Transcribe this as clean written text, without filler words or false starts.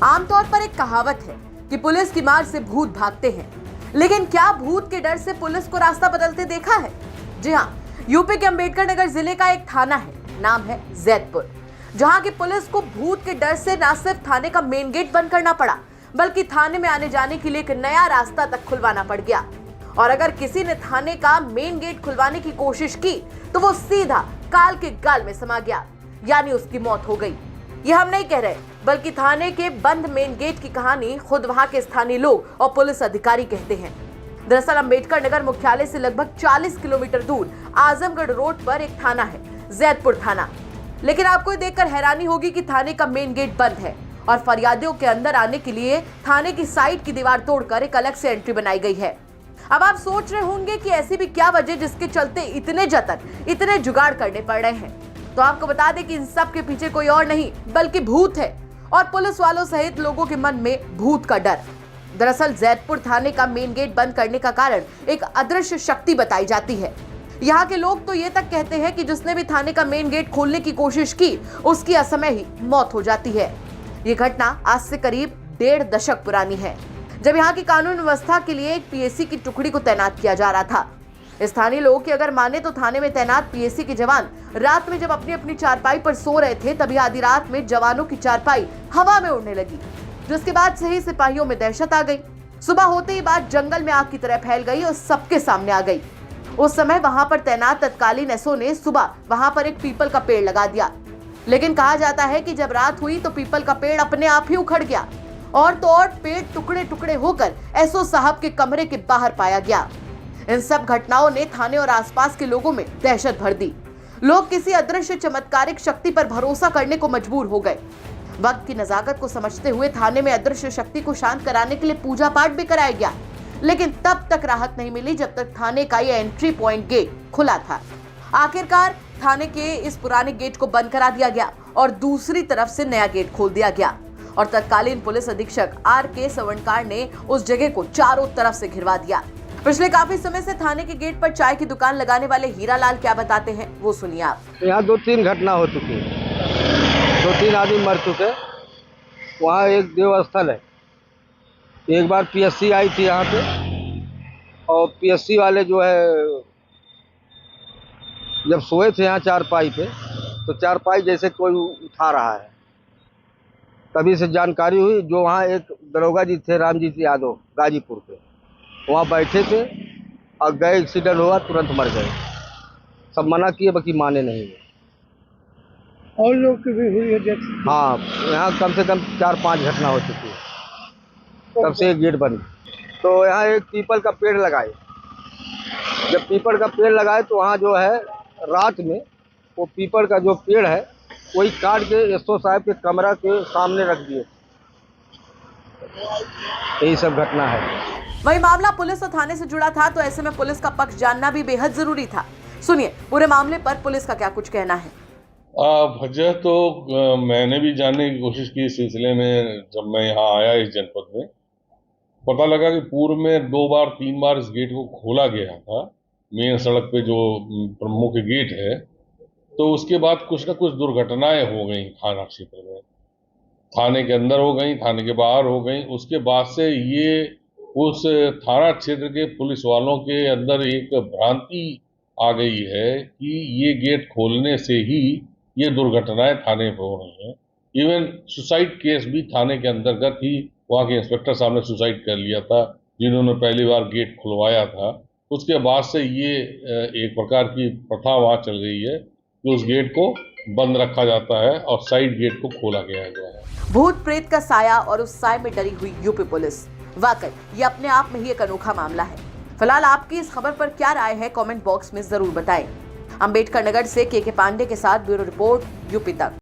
आमतौर पर एक कहावत है कि पुलिस की मार से भूत भागते हैं, लेकिन क्या भूत के डर से पुलिस को रास्ता बदलते देखा है? जी हाँ, यूपी के अंबेडकर नगर जिले का एक थाना है, नाम है जैतपुर, जहां की पुलिस को भूत के डर से न सिर्फ थाने का मेन गेट बंद करना पड़ा, बल्कि थाने में आने जाने के लिए एक नया रास्ता तक खुलवाना पड़ गया। और अगर किसी ने थाने का मेन गेट खुलवाने की कोशिश की तो वो सीधा काल के गाल में समा गया, यानी उसकी मौत हो गई। ये हम नहीं कह रहे, बल्कि थाने के बंद मेन गेट की कहानी खुद वहां के स्थानीय लोग और पुलिस अधिकारी कहते हैं। दरअसल अंबेडकर नगर मुख्यालय से लगभग 40 किलोमीटर दूर आजमगढ़ रोड पर एक थाना है, जैतपुर थाना। लेकिन आपको देखकर हैरानी होगी कि थाने का मेन गेट बंद है और फरियादियों के अंदर आने के लिए थाने की साइड की दीवार तोड़कर एक अलग से एंट्री बनाई गई है। अब आप सोच रहे होंगे कि ऐसी भी क्या वजह जिसके चलते इतने जतन, इतने जुगाड़ करने पड़ रहे हैं। तो आपको बता दें कि इन सब के पीछे कोई और नहीं बल्कि भूत है, और पुलिस वालों सहित लोगों के मन में भूत का डर। दरअसल जैतपुर थाने का मेन गेट बंद करने का कारण एक अदृश्य शक्ति बताई जाती है। यहाँ के लोग तो ये तक कहते हैं कि जिसने भी थाने का मेन गेट खोलने की कोशिश की, उसकी असमय ही मौत हो जाती है। ये घटना आज से करीब 1.5 दशक पुरानी है, जब यहाँ की कानून व्यवस्था के लिए एक पीएसी की टुकड़ी को तैनात किया जा रहा था। स्थानीय लोगों की अगर माने तो थाने में तैनात पीएसी के जवान रात में जब अपनी अपनी चारपाई पर सो रहे थे, तभी आधी रात में जवानों की चारपाई हवा में उड़ने लगी, जिसके बाद से ही सिपाहियों में दहशत आ गई। सुबह होते ही बात जंगल में आग की तरह फैल गई और सबके सामने आ गई। उस समय वहां पर तैनात तत्कालीन एसओ ने सुबह वहां पर एक पीपल का पेड़ लगा दिया, लेकिन कहा जाता है कि जब रात हुई तो पीपल का पेड़ अपने आप ही उखड़ गया और तो और पेड़ टुकड़े टुकड़े होकर एसओ साहब के कमरे के बाहर पाया गया। इन सब घटनाओं ने थाने और आसपास के लोगों में दहशत भर दी। लोग किसी अदृश्य चमत्कारिक शक्ति पर भरोसा करने को मजबूर हो गए। वक्त की नजाकत को समझते हुए थाने में अदृश्य शक्ति को शांत कराने के लिए पूजा पाठ भी कराया गया, लेकिन तब तक राहत नहीं मिली जब तक थाने का ये एंट्री पॉइंट गेट खुला था। आखिरकार थाने के इस पुराने गेट को बंद करा दिया गया और दूसरी तरफ से नया गेट खोल दिया गया, और तत्कालीन पुलिस अधीक्षक आर.के. सवर्णकार ने उस जगह को चारों तरफ से घिरवा दिया। पिछले काफी समय से थाने के गेट पर चाय की दुकान लगाने वाले हीरालाल क्या बताते हैं, वो सुनिए आप। यहाँ 2-3 घटना हो चुकी है, 2-3 आदमी मर चुके। वहाँ एक देवस्थल है। एक बार पीएससी आई थी यहाँ पे, और पीएससी वाले जो है जब सोए थे यहाँ चारपाई पे, तो चारपाई जैसे कोई उठा रहा है। तभी से जानकारी हुई, जो वहाँ एक दरोगा जी थे, रामजीत यादव, गाजीपुर के, वहाँ बैठे थे और गए, एक्सीडेंट हुआ, तुरंत मर गए। सब मना किए, बाकी माने नहीं। और लोग की भी हुई है? हाँ, यहाँ कम से कम 4-5 घटना हो चुकी है, तब से गेट बंद। तो यहाँ एक पीपल का पेड़ लगाए। जब पीपल का पेड़ लगाए तो वहाँ जो है रात में वो पीपल का जो पेड़ है वही काट के एसओ साहब के कमरा के सामने रख दिए। यही सब घटना है। वही मामला पुलिस और थाने से जुड़ा था, तो ऐसे में पुलिस का पक्ष जानना भी बेहद जरूरी था। सुनिए पूरे मामले पर पुलिस का क्या कुछ कहना है। वजह तो मैंने भी जानने की कोशिश की इस सिलसिले में। जब मैं यहाँ आया इस जनपद में, पता लगा कि पूर्व में 2-3 बार इस गेट को खोला गया था, मेन सड़क पे जो प्रमुख गेट है। तो उसके बाद कुछ न कुछ दुर्घटनाएं हो गई थाना क्षेत्र में, थाने के अंदर हो गई, थाने के बाहर हो गई। उसके बाद से ये उस थाना क्षेत्र के पुलिस वालों के अंदर एक भ्रांति आ गई है कि ये गेट खोलने से ही ये दुर्घटनाएं थाने पर हो रही हैं। इवन सुसाइड केस भी थाने के अंतर्गत ही वहाँ के इंस्पेक्टर साहब ने सुसाइड कर लिया था, जिन्होंने पहली बार गेट खुलवाया था। उसके बाद से ये एक प्रकार की प्रथा वहाँ चल गई है कि उस गेट को बंद रखा जाता है और साइड गेट को खोला गया है। भूत प्रेत का साया और उस साय में डरी हुई यूपी पुलिस, वाकई ये अपने आप में ही एक अनोखा मामला है। फिलहाल आपकी इस खबर पर क्या राय है, कमेंट बॉक्स में जरूर बताएं। अंबेडकर नगर से के पांडे के साथ ब्यूरो रिपोर्ट, यूपी तक।